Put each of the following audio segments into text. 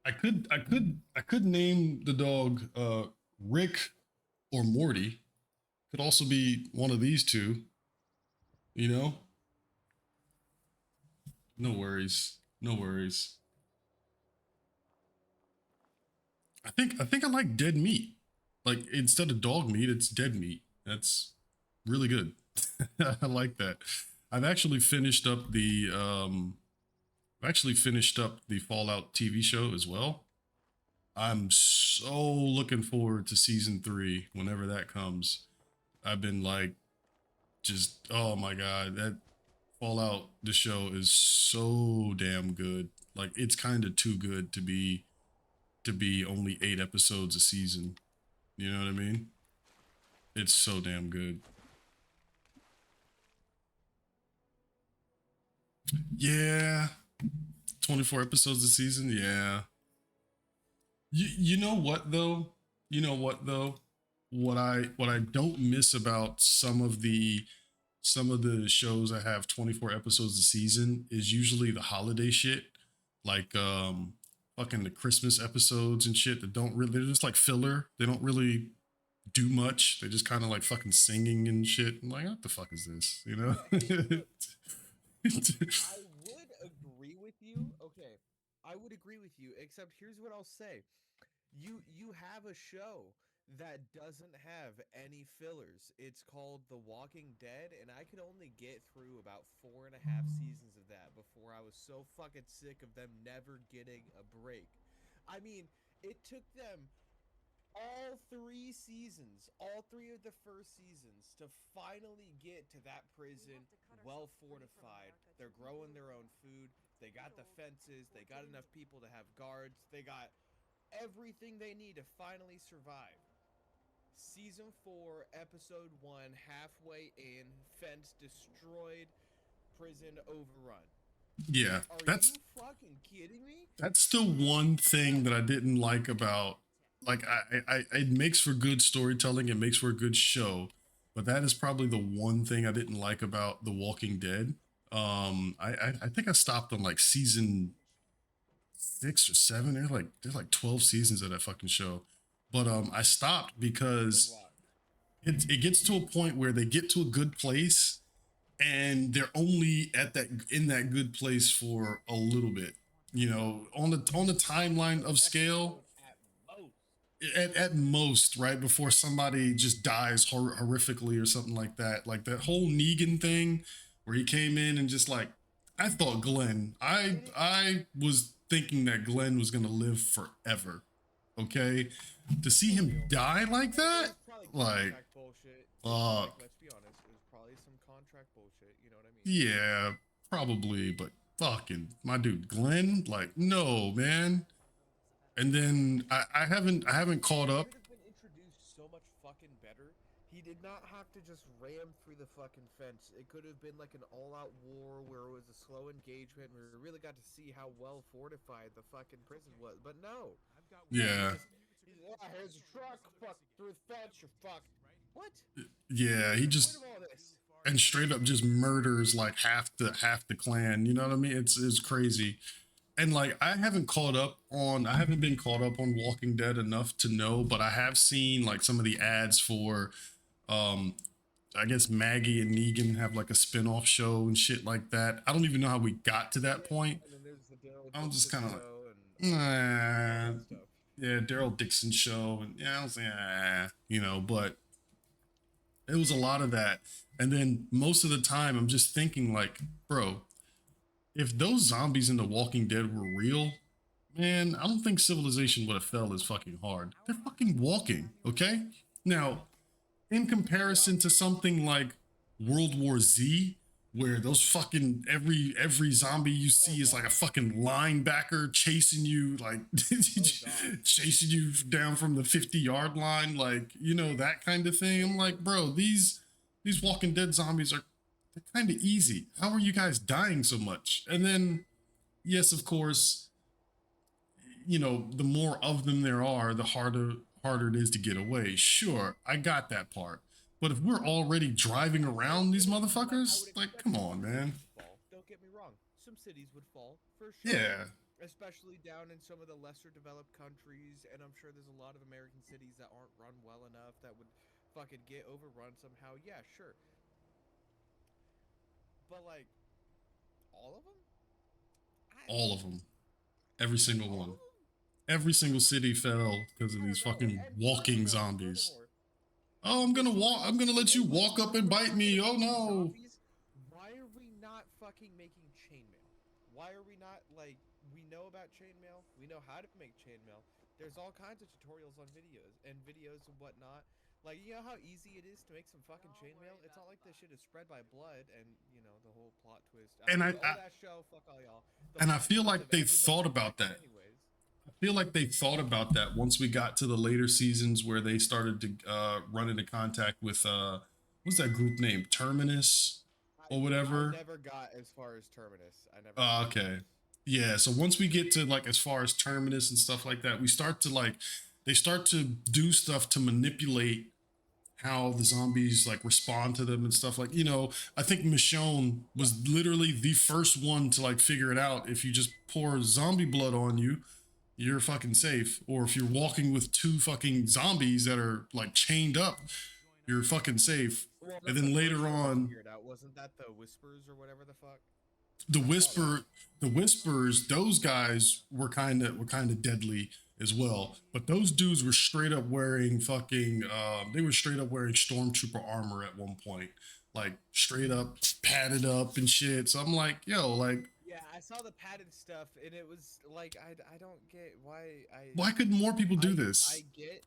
I could name the dog Rick or Morty. Could also be one of these two. You know, no worries, no worries. I think I like dead meat. Like instead of dog meat, it's dead meat. That's really good. I like that. I've actually finished up the Fallout TV show as well. I'm so looking forward to season 3 whenever that comes. I've been like just oh my god, that Fallout the show is so damn good. Like it's kind of too good to be only 8 episodes a season. You know what I mean? It's so damn good. Yeah, 24 episodes a season. Yeah. You know what though? You know what though? What I don't miss about some of the shows that have 24 episodes a season is usually the holiday shit, like fucking the Christmas episodes and shit that don't really, they're just like filler. They don't really do much. They just kind of like fucking singing and shit. I'm like, what the fuck is this? You know? Yeah, look, I would agree with you. Okay, I would agree with you, except here's what I'll say. You have a show that doesn't have any fillers. It's called The Walking Dead, and I could only get through about 4.5 seasons of that before I was so fucking sick of them never getting a break. I mean, it took them all three of the first seasons, to finally get to that prison well fortified. They're growing their own food. They got the fences. They got enough people to have guards. They got everything they need to finally survive. Season 4, episode 1, halfway in, fence destroyed, prison overrun. Yeah, Are you fucking kidding me? that's the one thing that I didn't like about like it makes for good storytelling, it makes for a good show, but that is probably the one thing I didn't like about The Walking Dead. I think I stopped on like season 6 or 7. There's like 12 seasons of that fucking show, but I stopped There's a because lot. it gets to a point where they get to a good place and they're only at that in that good place for a little bit. You know, on the timeline An of scale, episode at most. at most, right before somebody just dies horrifically or something like that. Like that whole Negan thing, where he came in and just like, I thought Glenn, Did it? I was thinking that Glenn was gonna live forever. Okay, to see For him real. die like It that, was probably like contract bullshit. Like, fuck. let's be honest, it was probably some contract bullshit. You know what I mean? Yeah, probably, but fucking my dude Glenn, like no man. And then I haven't caught He up. could have been introduced so much fucking better. He did not have to just ram through the fucking fence. It could have been like an all-out war where it was a slow engagement where we really got to see how well fortified the fucking prison was. But no, Yeah, here's a truck, fuck through the fence, you're fucked. What? yeah, What's he the point just of all this? and straight up just murders like half the clan. You know what I mean? It's crazy. And like I haven't been caught up on Walking Dead enough to know, but I have seen like some of the ads for um I guess Maggie and Negan have like a spin-off show and shit like that. I don't even know how we got to that Yeah, point. and then there's the Daryl I'm just Dixon kind of like, show and all nah, that stuff. yeah, Daryl Dixon show, and yeah, I was like, you know, but it was a lot of that. And then most of the time, I'm just thinking like, bro, if those zombies in The Walking Dead were real, man, I don't think civilization would have fell as fucking hard. They're fucking walking, okay? Now, in Yeah, comparison to something like World War Z, where those fucking every zombie you oh see is like a god, fucking linebacker chasing you, like oh god. chasing you down from the 50-yard line, like you know that kind of thing. I'm like, bro, these Walking Dead zombies are they're kind of easy. How are you guys dying so much? And then yes, of course, you know, the more of them there are, the harder it is to get away. Sure, I got that part. But if we're already driving Yeah, around these like I would motherfuckers, like, expect come some on, man. cities to fall. Don't get me wrong, some cities would fall for sure. Yeah. especially down in some of the lesser developed countries. And I'm sure there's a lot of American cities that aren't run well enough that would fucking get overrun somehow. Yeah, sure, but like all of them, I All of them, every single all of one. them. Every single city fell because of I these don't know. fucking And walking zombies. furthermore, Oh, I'm gonna before walk. I'm gonna let you and walk up if and we're bite talking me. about Oh these no. zombies, why are we not fucking making chainmail? Why are we not like we know about chainmail? We know how to make chainmail. There's all kinds of tutorials on videos and whatnot. Like you know how easy it is to make some fucking chainmail. It's not like this shit is spread by blood and you know the whole plot twist. And All that show, fuck all y'all. The I plot feel twist of like they everybody thought about infected that. anyways. I feel like they thought about that once we got to the later seasons where they started to run into contact with what's that group name? Terminus or I whatever. never got as far as Terminus. I never got that far. Okay. Yeah, so once we get to like as far as Terminus and stuff like that, we start to like they start to do stuff to manipulate how the zombies like respond to them and stuff like I think Michonne Yeah. was literally the first one to like figure it out. If you just pour zombie blood on you, you're fucking safe. Or if you're walking with two fucking zombies that are like chained up, you're fucking safe. Well, And that's the then first later one to on, figure it out. Wasn't that the Whispers or whatever the fuck? the I saw that. whisper the whispers, those guys were kind of deadly as well. But those dudes were straight up wearing fucking they were straight up wearing stormtrooper armor at one point, like straight up padded up and shit. So I'm like, yo, like Yeah, I saw the padded stuff, and it was like I don't get why why couldn't more people do I this? get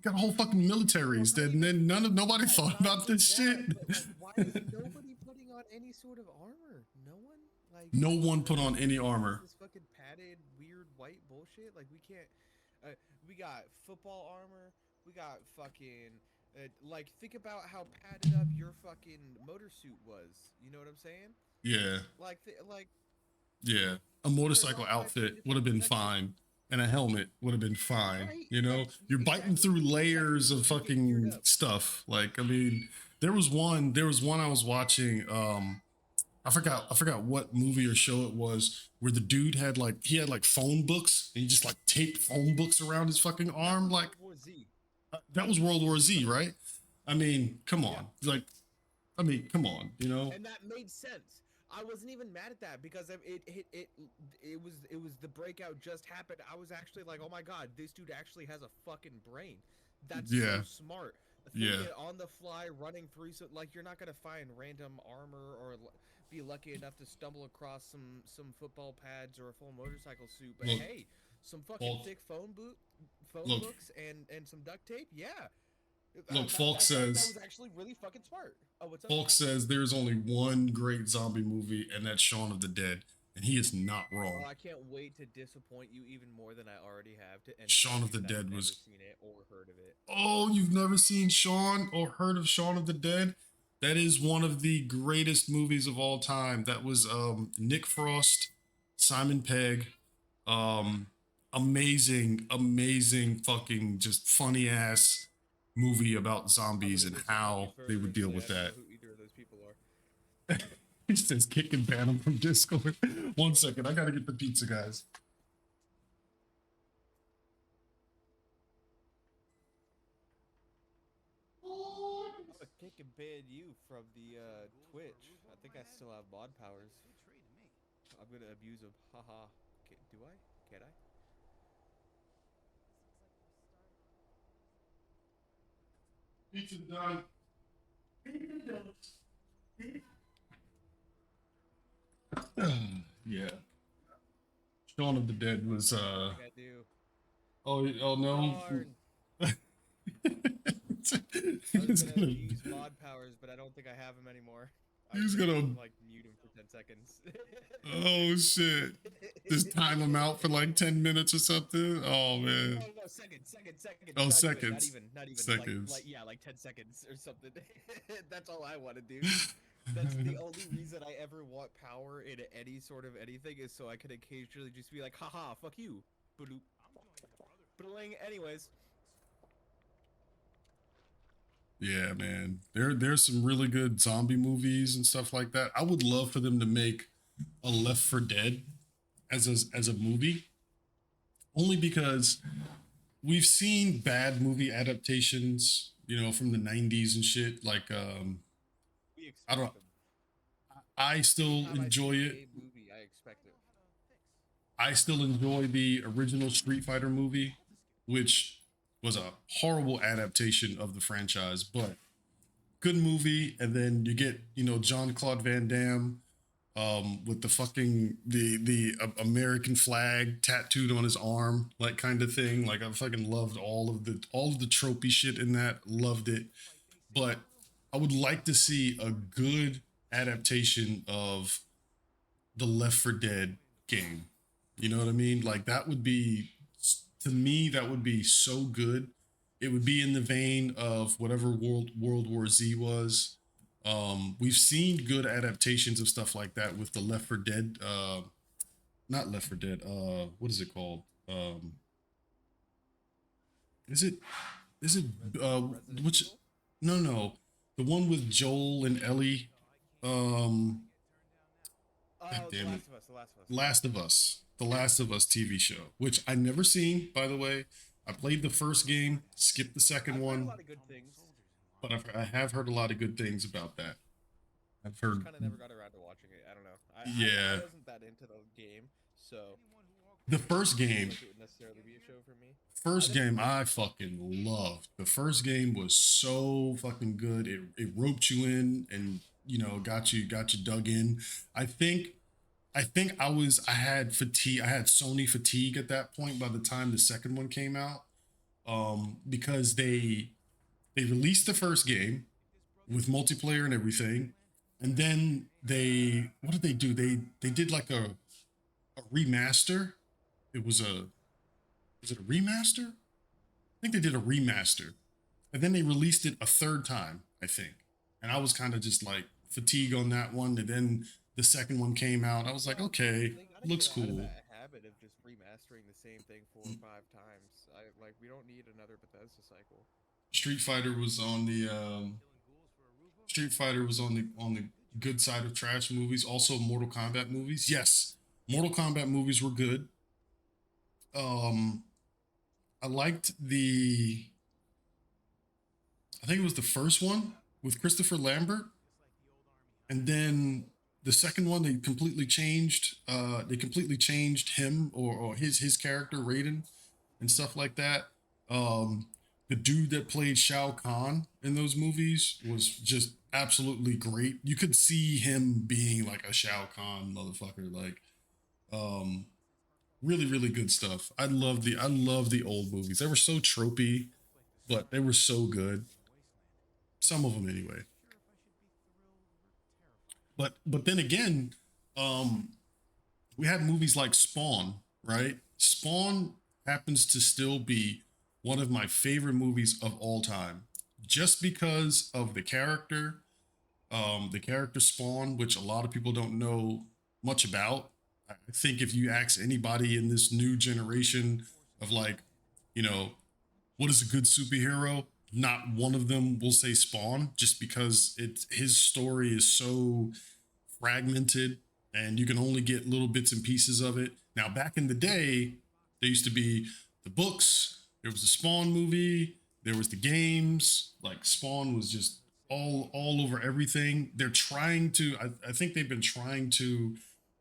Got whole fucking well, militaries not that and even then nobody yeah, thought not about even this shit. that, but like why is nobody putting on any sort of armor? No one. Like No I don't one put on any understand. It's just armor. this fucking padded weird white bullshit. Like we can't. We got football armor. We got fucking. Like think about how padded up your fucking motor suit was. You know what I'm saying? Yeah. Like Yeah, a there's motorcycle all kinds of outfit would different have been protection. fine, and a helmet would have been fine. Right, right, You're biting through exactly. layers of You get geared fucking up. stuff. Like, I mean, there was one I was watching. I forgot what movie or show it was where the dude had like phone books and he just like taped phone books around his fucking That arm. was Like World War Z. that was World War Z, right? I mean, come Yeah, on, like, I mean, come on, and that made sense. I wasn't even mad at that because it was the breakout just happened. I was actually like, oh my god, this dude actually has a fucking brain. That's so Yeah, smart. yeah. Thinking on the fly, running through so like you're not gonna find random armor or be lucky enough to stumble across some football pads or a full motorcycle suit. But Look, hey, some fucking Falk, thick phone look, books and some duct tape. Yeah, look. that was actually really fucking smart. Oh, what's up? Falk says there's only one great zombie movie, and that's Shaun of the Dead, and he is not Well, wrong. I can't wait to disappoint you even more than I already have and tell Shaun of you the that I've Dead never was. seen it or heard of it. Oh, you've never seen Shaun or heard of Shaun of the Dead? That is one of the greatest movies of all time. That was Nick Frost, Simon Pegg, um, amazing, amazing, fucking just funny ass movie about I'm zombies gonna and disappoint you how they further would and deal say with I don't that. know who either of those people are. He says kick and ban him from Discord. 1 second, I gotta get the pizza, guys. I'm gonna kick and ban you from the Twitch. I think I still have mod powers. I'm gonna abuse them. Haha. Do I? Can I? Pizza done. Yeah. Shaun of the Dead was I don't think I do. oh no. Darn. I was he's gonna gonna use mod powers, but I don't think I have them anymore. I he's think I gonna can like mute him for 10 seconds. oh shit. Just time him out for like 10 minutes or something. Oh man. Oh no, seconds. Oh, Not even, not seconds. even, not even. Seconds. Yeah, like 10 seconds or something. That's all I want to do. That's the only reason I ever want power in any sort of anything is so I can occasionally just be like, haha, fuck you. Bloop. Bling. Anyways, Yeah, man. There's some really good zombie movies and stuff like that. I would love for them to make a Left for Dead as a movie, only because we've seen bad movie adaptations, from the '90s and shit. Like, We I don't. expect them. I Every still time I enjoy see it. a movie, I expect it. I still enjoy the original Street Fighter movie, which was a horrible adaptation of the franchise, but good movie. And then you get, John Claude Van Damme, with the fucking the American flag tattooed on his arm, like kind of thing. Like I fucking loved all of the tropey shit in that. Loved it, but I would like to see a good adaptation of the Left for Dead game. You know what I mean? Like that would be, to me, that would be so good. It would be in the vein of whatever World War Z was. We've seen good adaptations of stuff like that with the Left for Dead. Not Left for Dead. What is it called? Is it is it Resident which? Evil? No, no, the one with Joel and Ellie. Um, God Oh, The damn it. Last of Us. The Last of Us. Last of Us, the Last of Us TV show, which I never seen, by the way. I played the first game, skipped the second I've heard a one, lot of good things. but I have heard a lot of good things about that. I've Just heard, kind of never got around to watching it. I don't know. I yeah, wasn't that into the game, so the first it didn't seem game, like it would necessarily be a show for me. I first never game played I it though. fucking loved. The first game was so fucking good. It roped you in and got you dug in. I think I had fatigue. I had Sony fatigue at that point by the time the second one came out. Because they released the first game with multiplayer and everything, and then they what did they do? They did like a remaster. It was it a remaster? I think they did a remaster, and then they released it a third time. I think, and I was kind of just like fatigue on that one. And then the second one came out. I was like, Yeah, okay, they gotta looks get out of cool. that habit of just remastering the same thing 4 or 5 times. I like we don't need another Bethesda cycle. Street Fighter was on the Street Fighter was on the good side of trash movies. Also, Mortal Kombat movies. Yes, Mortal Kombat movies were good. Um, I liked I think it was the first one with Christopher Lambert, and then the second one they completely changed. They completely changed him or his character Raiden and stuff like that. Um, the dude that played Shao Kahn in those movies was just absolutely great. You could see him being like a Shao Kahn motherfucker, like um, really really good stuff. I love the old movies. They were so tropey, but they were so good. Some of them anyway. But then again, um, we had movies like Spawn, right? Spawn happens to still be one of my favorite movies of all time, just because of the character Spawn, which a lot of people don't know much about. I think if you ask anybody in this new generation of like, you know, what is a good superhero? Not one of them will say Spawn, just because his story is so fragmented and you can only get little bits and pieces of it. Now, back in the day, there used to be the books, there was the Spawn movie, there was the games. Like Spawn was just all over everything. They're trying to I think they've been trying to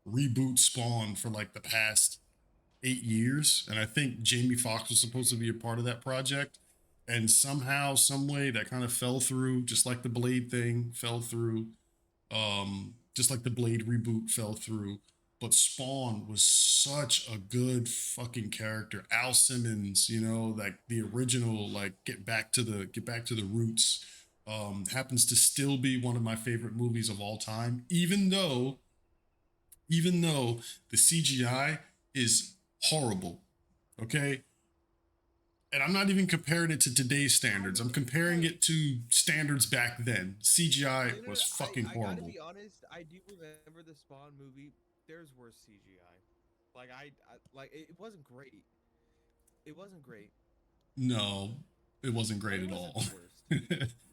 reboot Spawn for like the past 8 years. And I think Jamie Foxx was supposed to be a part of that project. And somehow, some way that kind of fell through, just like the Blade thing fell through, just like the Blade reboot fell through. But Spawn was such a good fucking character. Al Simmons, like the original, like get back to the roots. Happens to still be one of my favorite movies of all time, even though the CGI is horrible. Okay, and I'm not even comparing it to today's I standards. I'm mean, comparing like it to standards back then. CGI no, no, no, was fucking I gotta horrible. be honest. I do remember the Spawn movie. There's worse CGI. Like I like it wasn't great. It wasn't great, No, it wasn't but great it at wasn't all. the worst.